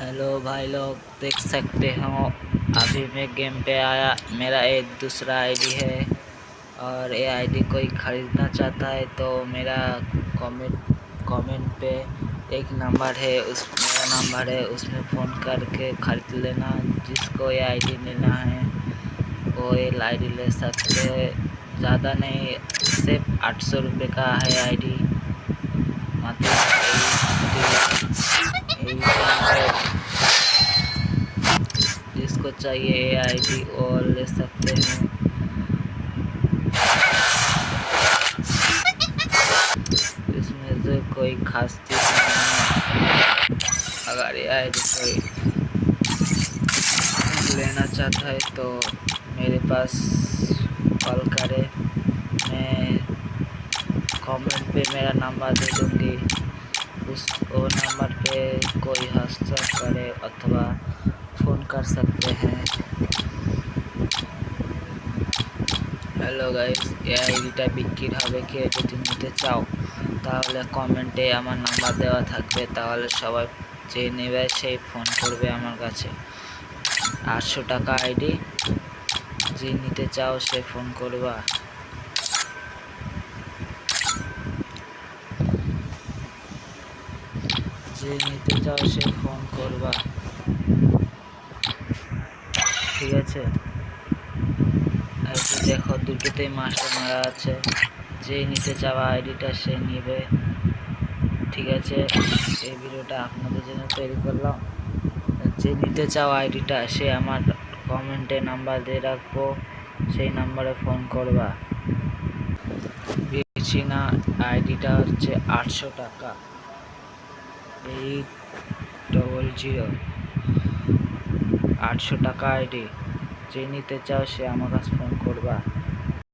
Hello भाई लोग, देख सकते हो अभी मैं गेम पे आया। मेरा एक दूसरा आईडी है और ये आईडी कोई ख़रीदना चाहता है तो मेरा कमेंट पे एक नंबर है, उस मेरा नंबर है, उसमें फ़ोन करके ख़रीद लेना। जिसको ये आईडी लेना है वो ये आईडी ले सकते हैं। ज़्यादा नहीं, सिर्फ 800 रुपये का है आईडी। मतलब जिसको चाहिए ये आईडी और ले सकते हैं। इसमें से कोई खास चीज़ नहीं है। अगर ये आईडी कोई लेना चाहता है तो मेरे पास कॉल करे। मैं कमेंट पे मेरा नंबर दे दूँगी, वो नंबर पे कोई व्हाट्सएप करे अथवा फ़ोन कर सकते हैं। হ্যালো গাইস, এই আইডিটা বিক্রির হবে, কেউ যদি নিতে চাও তাহলে কমেন্টে আমার নাম্বার দেওয়া থাকবে, তাহলে সবাই যে নেবে সেই ফোন করবে আমার কাছে। 800 টাকা আইডি, যে নিতে চাও সে ফোন করবা। যে নিতে চাও সে ফোন করবা, ঠিক আছে? এই তো দেখো দুটোতেই মাস্টার মারা আছে। যে নিতে চাওয়া আইডিটা সে নেবে, ঠিক আছে? এই ভিডিওটা আপনাদের জন্য তৈরি করলাম। যে নিতে চাও আইডিটা সে আমার কমেন্টে নাম্বার দিয়ে রাখবো, সেই নাম্বারে ফোন করবা। বেশি না, আইডিটা হচ্ছে 800 টাকা, 800। 800 টাকা আইডি, যে নিতে চাও সে আমার কাছে ফোন করবা।